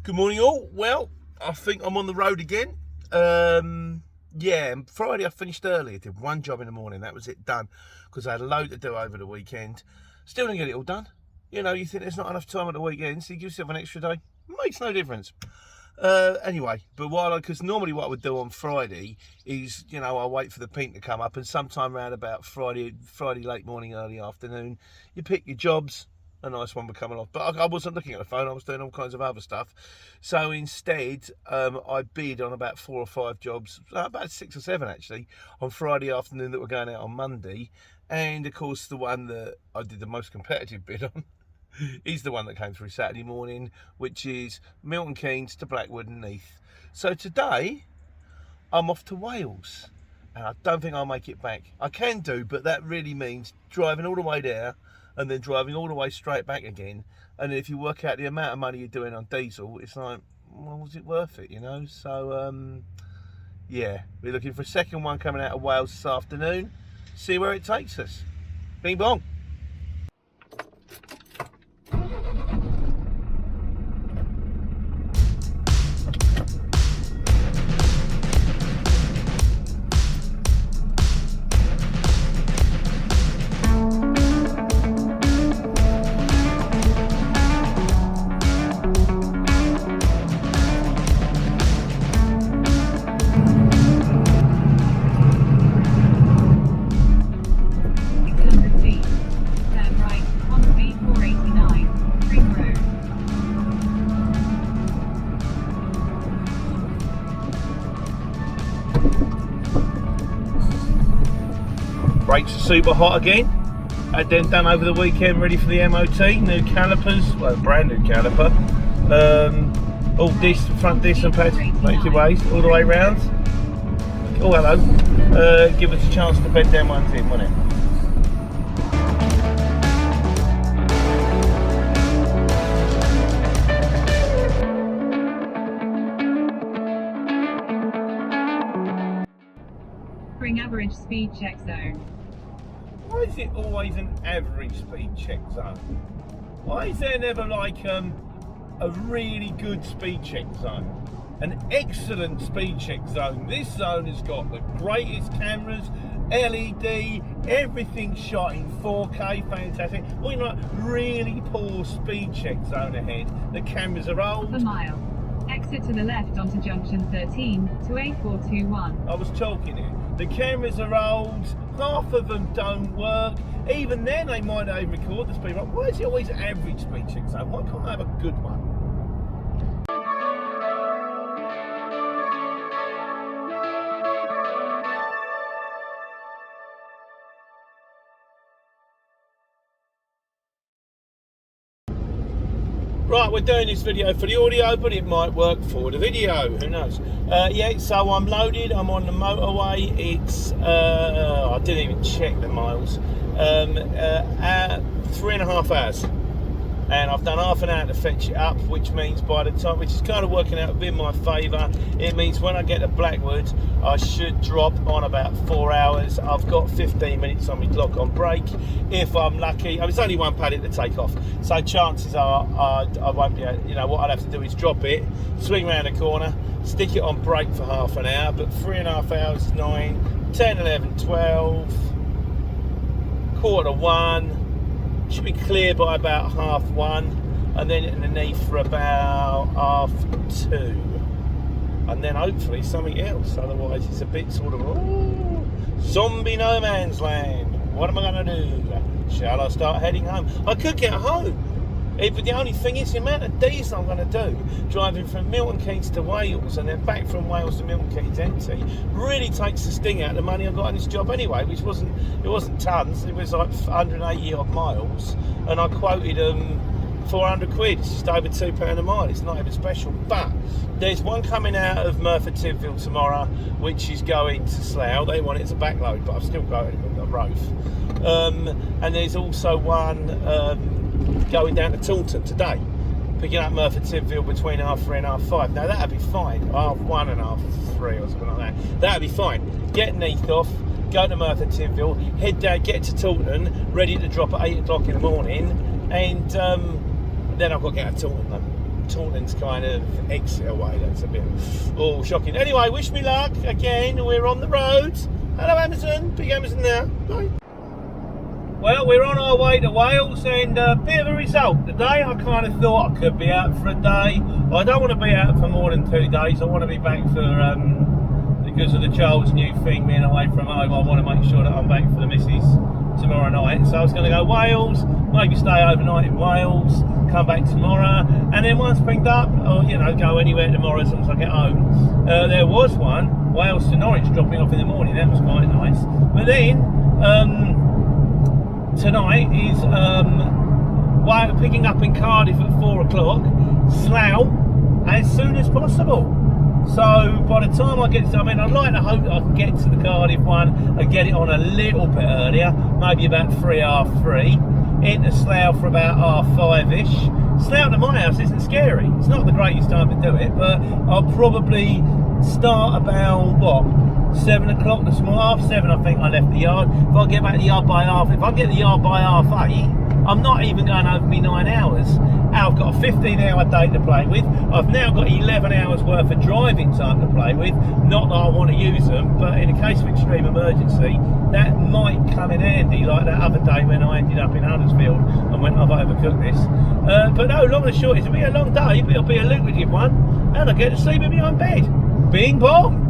Good morning all. Well, I think I'm on the road again. Yeah, Friday I finished early. I did one job in the morning, that was it, done. Because I had a load to do over the weekend. Still didn't get it all done. You know, you think there's not enough time at the weekend, so you give yourself an extra day. Makes no difference. Anyway, but because normally what I would do on Friday is, you know, I wait for the pink to come up, and sometime around about Friday late morning, early afternoon, you pick your jobs. A nice one would come along, but I wasn't looking at the phone. I was doing all kinds of other stuff. So instead, I bid on about 4 or 5 jobs, about 6 or 7 actually, on Friday afternoon that were going out on Monday. And of course, the one that I did the most competitive bid on is the one that came through Saturday morning, which is Milton Keynes to Blackwood and Neath. So today, I'm off to Wales, and I don't think I'll make it back. I can do, but that really means driving all the way there and then driving all the way straight back again. And if you work out the amount of money you're doing on diesel, it's like, well, was it worth it, you know? So, yeah, we're looking for a second one coming out of Wales this afternoon. See where it takes us. Bing bong. Brakes are super hot again. Had them done over the weekend, ready for the MOT. New calipers, well, brand new caliper. All disc, front disc and pads, make your ways all the way round. Oh, hello. Give us a chance to bed them ones in, won't it? Bring average speed check zone. Why is it always an average speed check zone? Why is there never like a really good speed check zone? An excellent speed check zone. This zone has got the greatest cameras, LED, everything shot in 4K, fantastic. Well, you know, really poor speed check zone ahead. The cameras are old. Half a mile. Exit to the left onto junction 13 to A421. I was talking here. The cameras are old, half of them don't work. Even then they might not even record the speed. Why is it always average speed check zone? Why can't I have a good one? Right, we're doing this video for the audio, but it might work for the video, who knows. Yeah, so I'm loaded, I'm on the motorway. It's, I didn't even check the miles, 3.5 hours. And I've done half an hour to fetch it up, which means by the time, which is kind of working out in my favour, it means when I get to Blackwood, I should drop on about 4 hours. I've got 15 minutes on my clock on break, if I'm lucky. I mean, it's only one paddock to take off, so chances are I won't be, you know, what I'll have to do is drop it, swing round the corner, stick it on break for half an hour, but 3.5 hours is 9, 10, 11, 12, 1:15, should be clear by about 1:30, and then underneath for about 2:30, and then hopefully something else. Otherwise it's a bit sort of zombie no man's land. What am I going to do? Shall I start heading home? I could get home, but the only thing is the amount of days I'm going to do driving from Milton Keynes to Wales and then back from Wales to Milton Keynes empty really takes the sting out of the money I got in this job anyway, which wasn't tons. It was like 180 odd miles, and I quoted 400 quid. It's just over £2 a mile. It's not even special, but there's one coming out of Merthyr Tydfil tomorrow, which is going to Slough. They want it as a backload, but I've still got it on the Roth. And there's also one going down to Taunton today, picking up Merthyr Tydfil between 3:30 and 5:30. Now that'd be fine, 1:30 and 3:30 or something like that. That'd be fine. Get Neath off, go to Merthyr Tydfil, head down, get to Taunton, ready to drop at 8 o'clock in the morning, and then I've got to get out of Taunton though. Taunton's kind of exit away. That's a bit shocking. Anyway, wish me luck again. We're on the road. Hello, Amazon. Big Amazon there. Bye. Well, we're on our way to Wales, and a bit of a result. Today, I kind of thought I could be out for a day. I don't want to be out for more than 2 days. I want to be back for, because of the child's new thing, being away from home. I want to make sure that I'm back for the missus tomorrow night. So I was going to go Wales, maybe stay overnight in Wales, come back tomorrow, and then once picked up, or go anywhere tomorrow as long as I get home. There was one, Wales to Norwich, dropping off in the morning. That was quite nice. But then, tonight is picking up in Cardiff at 4 o'clock, Slough as soon as possible. So by the time I get to, I'd like to hope that I can get to the Cardiff one and get it on a little bit earlier, maybe about 3:30, into Slough for about 5:30ish. Slough to my house isn't scary. It's not the greatest time to do it, but I'll probably start about 7 o'clock this morning. 7:30 I think I left the yard. If I get back to the yard by if I get the yard by 8:30, I'm not even going over me 9 hours. I've got a 15-hour day to play with. I've now got 11 hours worth of driving time to play with. Not that I want to use them, but in a case of extreme emergency, that might come in handy, like that other day when I ended up in Huddersfield and went, I've overcooked this. But no, long and short, it'll be a long day, but it'll be a lucrative one, and I get to sleep in my own bed. Bing bong!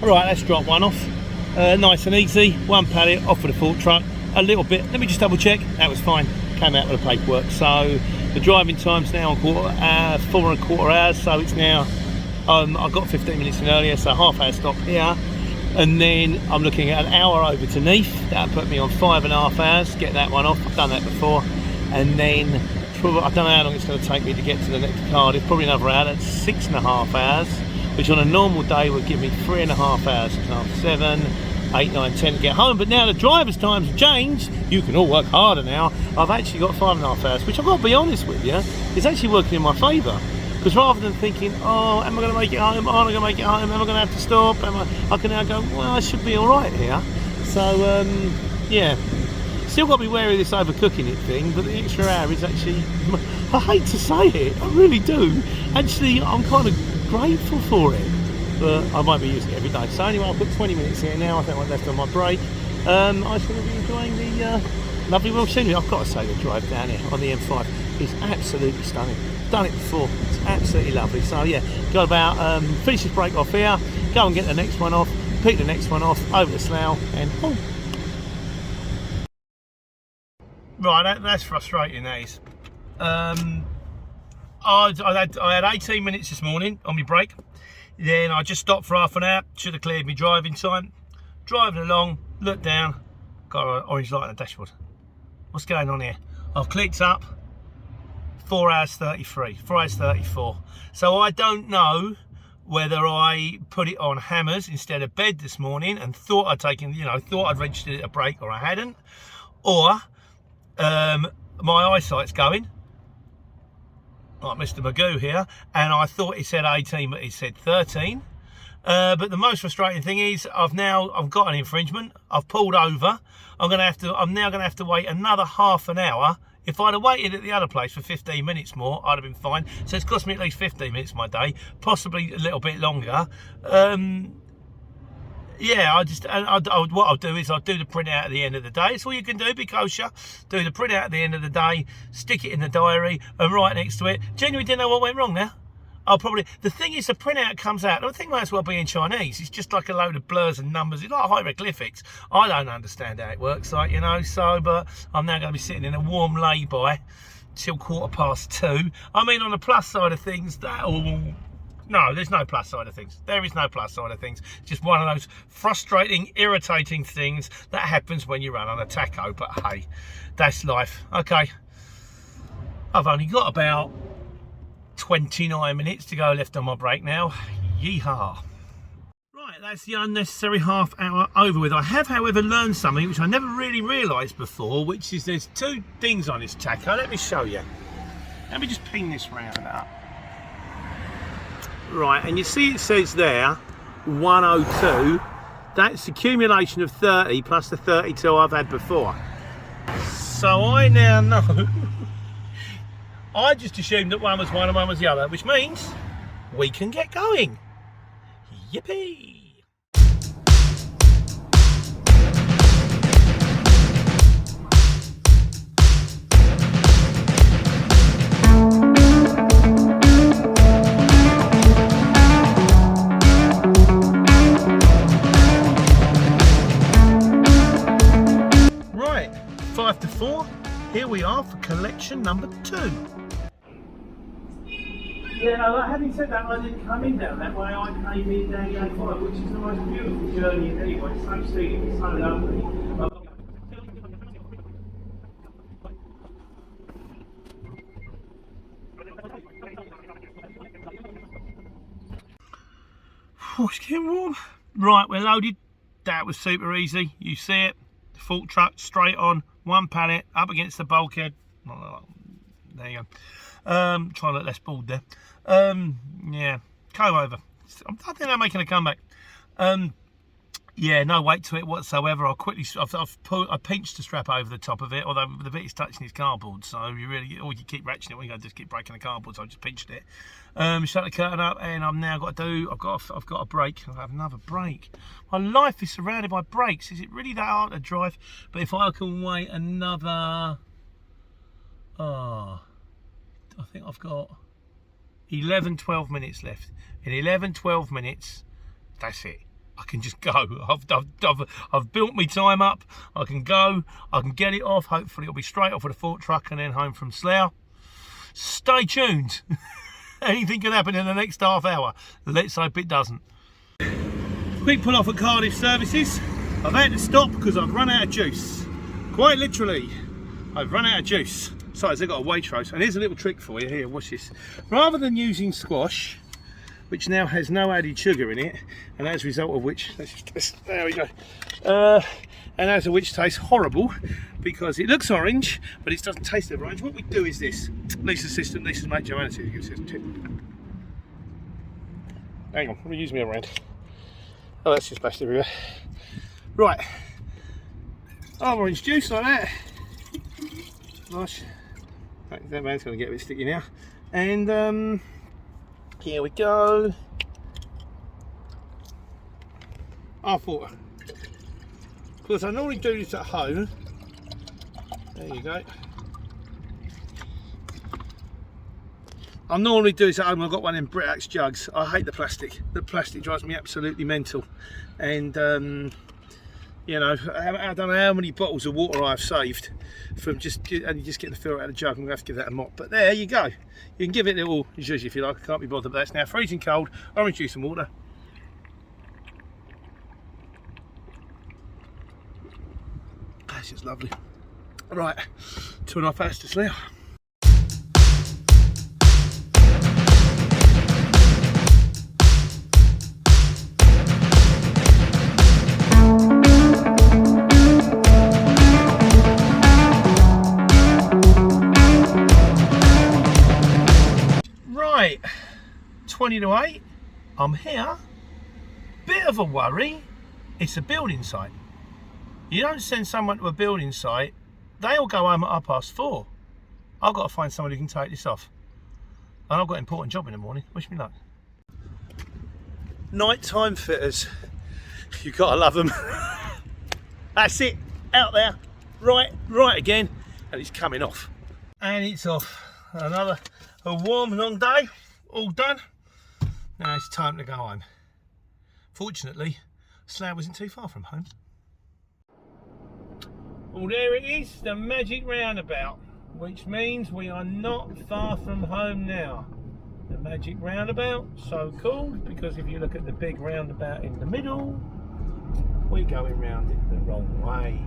Right, let's drop one off. Nice and easy. One pallet off with the fork truck. A little bit. Let me just double check. That was fine. Came out with the paperwork. So the driving time's now on 4.25 hours. So it's now. I got 15 minutes in earlier, so half-hour stop here, and then I'm looking at an hour over to Neath. That'll put me on 5.5 hours. Get that one off. I've done that before, and then probably, I don't know how long it's going to take me to get to the next Cardiff. Probably another hour. That's 6.5 hours. Which on a normal day would give me 3.5 hours, 7, 8, 9, 10 to get home. But now the driver's times have changed. You can all work harder now. I've actually got 5.5 hours, which I've got to be honest with you, is actually working in my favour. Because rather than thinking, oh, am I going to make it home? Am I going to make it home? Am I going to have to stop? I can now go, well, I should be all right here. So, yeah. Still got to be wary of this overcooking it thing, but the extra hour is actually, I hate to say it, I really do. Actually, I'm kind of grateful for it, but I won't be using it every day. So anyway, I'll put 20 minutes here now. I think I'm left on my break. I'm just going to be enjoying the lovely Welsh scenery. I've got to say the drive down here on the M5 is absolutely stunning. Done it before, it's absolutely lovely. So yeah, got about finish this break off here, go and get the next one off, pick the next one off, over to Slough, and home. Right, that's frustrating, that is. I had 18 minutes this morning on my break. Then I just stopped for half an hour. Should have cleared my driving time. Driving along, looked down, got an orange light on the dashboard. What's going on here? I've clicked up, 4 hours 33, 4 hours 34. So I don't know whether I put it on hammers instead of bed this morning and thought I'd taken, thought I'd registered it a break, or I hadn't, or my eyesight's going, like Mr. Magoo here, and I thought it said 18, but it said 13. But the most frustrating thing is I've got an infringement. I've pulled over. I'm now gonna have to wait another half an hour. If I'd have waited at the other place for 15 minutes more, I'd have been fine. So it's cost me at least 15 minutes of my day, possibly a little bit longer. Yeah, what I'll do is I'll do the printout at the end of the day. It's all you can do, be kosher. Do the printout at the end of the day, stick it in the diary, and right next to it. Genuinely didn't know what went wrong there. The thing is, the printout comes out, I think might as well be in Chinese. It's just like a load of blurs and numbers. It's like hieroglyphics. I don't understand how it works, but I'm now going to be sitting in a warm lay-by till 2:15. I mean, on the plus side of things, no, there's no plus side of things. There is no plus side of things. It's just one of those frustrating, irritating things that happens when you run on a tacho. But hey, that's life. Okay, I've only got about 29 minutes to go left on my break now. Yeehaw. that's the unnecessary half hour over with. I have, however, learned something which I never really realised before, which is there's two things on this tacho. Let me show you. Let me just ping this round up. Right, and you see it says there 102. That's accumulation of 30 plus the 32 I've had before. So I now know. I just assumed that one was one and one was the other, which means we can get going. Yippee! Right, 5 to 4. Here we are for collection number 2. Yeah, having said that, I didn't come in down that way. I came in down the A5, which is the most beautiful journey anyway. It's so scenic, it's so lovely. Oh, it's getting warm. Right, we're loaded. That was super easy. You see it. The fork truck straight on, one pallet up against the bulkhead. There you go. Trying to look less bored there. Yeah, comb over. I think I'm making a comeback. Yeah, no weight to it whatsoever. I pinched the strap over the top of it, although the bit is touching is cardboard, so you keep ratcheting it, you just keep breaking the cardboard. So I just pinched it. Shut the curtain up, and I've now got I've got a brake. I have another brake. My life is surrounded by brakes. Is it really that hard to drive? But if I can wait another, I think I've got 11-12 minutes left. In 11-12 minutes, that's it. I can just go. I've built my time up. I can go. I can get it off. Hopefully it'll be straight off with a fork truck and then home from Slough. Stay tuned. Anything can happen in the next half hour. Let's hope it doesn't. Quick pull off at Cardiff Services. I've had to stop because I've run out of juice. Quite literally, I've run out of juice. Besides, they've got a Waitrose. And here's a little trick for you. Here, watch this. Rather than using squash, which now has no added sugar in it, and as a result of which, there we go, and as of which tastes horrible because it looks orange, but it doesn't taste of orange. What we do is this. Lisa's mate Joanna gives us a tip. Hang on, let me use me around. Oh, that's just splashed everywhere. Right, orange juice like that. Nice. That man's going to get a bit sticky now. And here we go. Half water. Because I normally do this at home. There you go. I normally do this at home. I've got one in Britax jugs. I hate the plastic. The plastic drives me absolutely mental. And you know, I don't know how many bottles of water I've saved from just getting the filter out of the jug. I'm going to have to give that a mop. But there you go. You can give it a little zhuzh if you like. I can't be bothered, but that's now freezing cold. Orange juice and water. That's just lovely. Right, 2.5 hours to Slough. Right, 20 to 8, I'm here. Bit of a worry, it's a building site. You don't send someone to a building site, they all go home at 4:30. I've got to find someone who can take this off. And I've got an important job in the morning, wish me luck. Nighttime fitters, you gotta love them. That's it, out there, right again, and it's coming off. And it's off. Another warm, long day, all done. Now it's time to go home. Fortunately, Slough wasn't too far from home. Well, there it is, the magic roundabout, which means we are not far from home now. The magic roundabout, so called because if you look at the big roundabout in the middle, we're going round it the wrong way.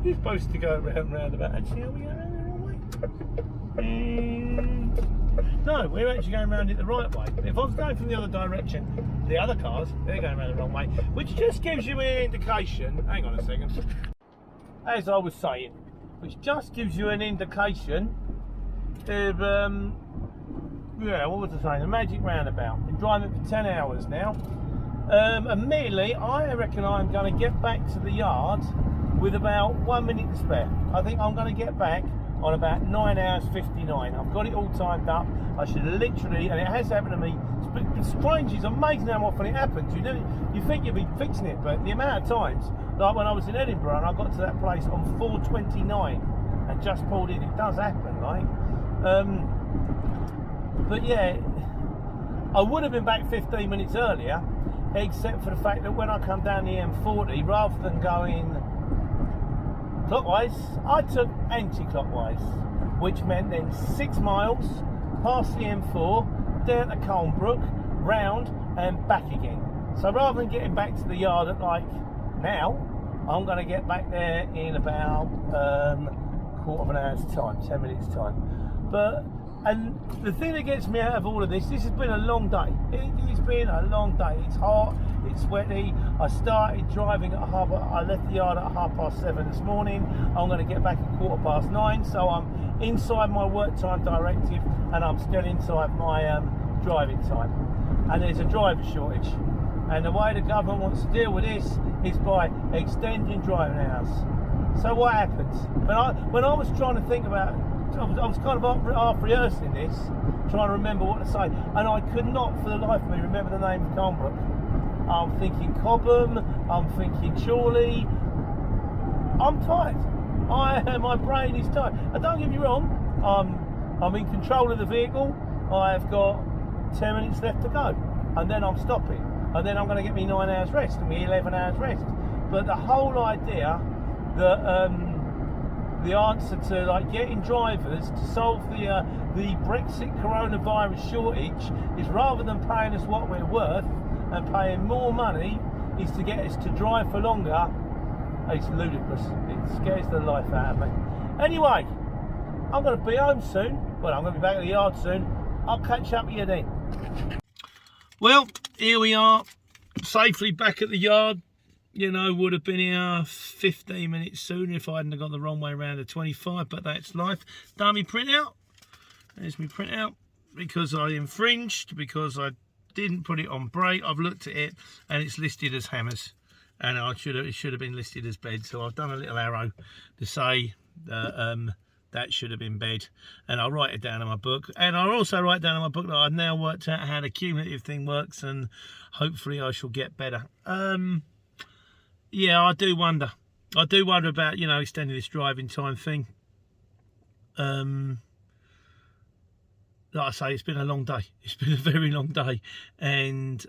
You're supposed to go round roundabout. Actually, are we going round the wrong way? No, we're actually going around it the right way. If I was going from the other direction, the other cars, they're going around the wrong way, which just gives you an indication. Hang on a second. As I was saying, which just gives you an indication of, yeah, what was I saying? The magic roundabout. Been driving it for 10 hours now. Admittedly, I reckon I'm going to get back to the yard with about 1 minute to spare. I think I'm going to get back on about 9 hours 59. I've got it all timed up. I should literally, and it has happened to me. It's strange, it's amazing how often it happens. You think you'd be fixing it, but the amount of times, like when I was in Edinburgh and I got to that place on 4:29 and just pulled in, it does happen, like. But yeah, I would have been back 15 minutes earlier, except for the fact that when I come down the M40, rather than going clockwise, I took anti-clockwise, which meant then 6 miles past the M4, down to Colnbrook, round and back again. So rather than getting back to the yard at like now, I'm going to get back there in about quarter of an hour's time, 10 minutes time. And the thing that gets me out of all of this has been a long day. It's been a long day. It's hot, it's sweaty. I started driving at I left the yard at 7:30 this morning. I'm going to get back at 9:15, so I'm inside my work time directive and I'm still inside my driving time. And there's a driver shortage. And the way the government wants to deal with this is by extending driving hours. So what happens? When I was trying to think about, I was kind of half rehearsing this, trying to remember what to say, and I could not for the life of me remember the name of Colnbrook. I'm thinking Cobham, I'm thinking Chorley. I'm tired. My brain is tired. And don't get me wrong, I'm in control of the vehicle. I've got 10 minutes left to go, and then I'm stopping, and then I'm going to get me 9 hours rest and me 11 hours rest. But the whole idea that the answer to like getting drivers to solve the Brexit coronavirus shortage is, rather than paying us what we're worth and paying more money, is to get us to drive for longer. It's ludicrous. It scares the life out of me. Anyway, I'm going to be home soon. Well, I'm going to be back at the yard soon. I'll catch up with you then. Well, here we are, safely back at the yard. You know, would have been here 15 minutes sooner if I hadn't got the wrong way around the 25, but that's life. Done me printout. There's my printout, because I infringed, because I didn't put it on brake. I've looked at it and it's listed as hammers, and it should have been listed as bed. So I've done a little arrow to say that should have been bed, and I'll write it down in my book. And I'll also write down in my book that I've now worked out how the cumulative thing works, and hopefully I shall get better. Yeah, I do wonder about, you know, extending this driving time thing. Like I say, it's been a long day. It's been a very long day. And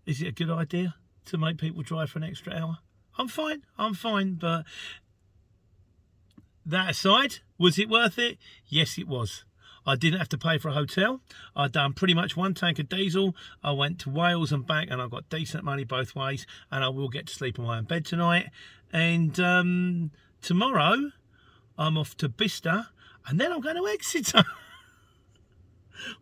is it a good idea to make people drive for an extra hour? I'm fine, but that aside, was it worth it? Yes, it was. I didn't have to pay for a hotel. I'd done pretty much 1 tank of diesel. I went to Wales and back, and I got decent money both ways, and I will get to sleep in my own bed tonight. And tomorrow I'm off to Bicester, and then I'm going to Exeter,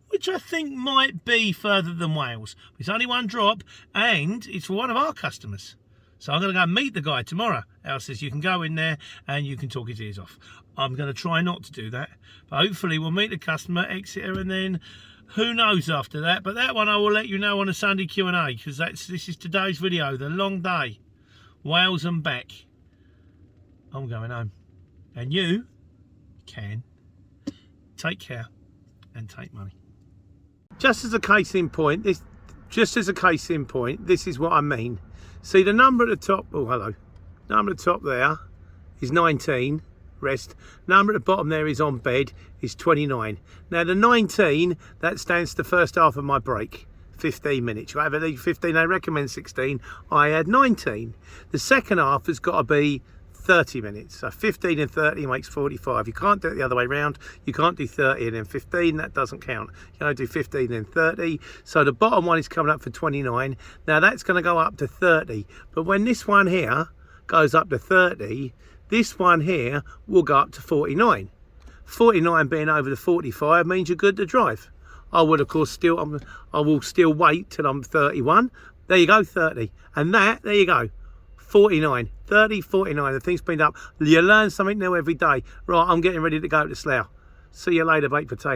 which I think might be further than Wales. It's only 1 drop, and it's for one of our customers. So I'm going to go meet the guy tomorrow. Al says you can go in there and you can talk his ears off. I'm going to try not to do that, but hopefully we'll meet the customer, Exeter, and then who knows after that. But that one I will let you know on a Sunday Q&A, because this is today's video, the long day, Wales and back. I'm going home, and you can take care and take money. Just as a case in point, this is what I mean. See the number at the top, oh hello, number at the top there is 19, rest. Number at the bottom there is on bed, is 29. Now the 19, that stands to the first half of my break, 15 minutes. You have at least 15, they recommend 16, I had 19. The second half has got to be 30 minutes, so 15 and 30 makes 45. You can't do it the other way around. You can't do 30 and then 15, that doesn't count. You only do 15 and 30. So the bottom one is coming up for 29. Now that's going to go up to 30, but when this one here goes up to 30, this one here will go up to 49. 49 being over the 45 means you're good to drive. I would, of course, I will still wait till I'm 31. There you go, 30. And that, there you go, 49. 30, 49. The thing's been up. You learn something new every day. Right, I'm getting ready to go to Slough. See you later, baked potato.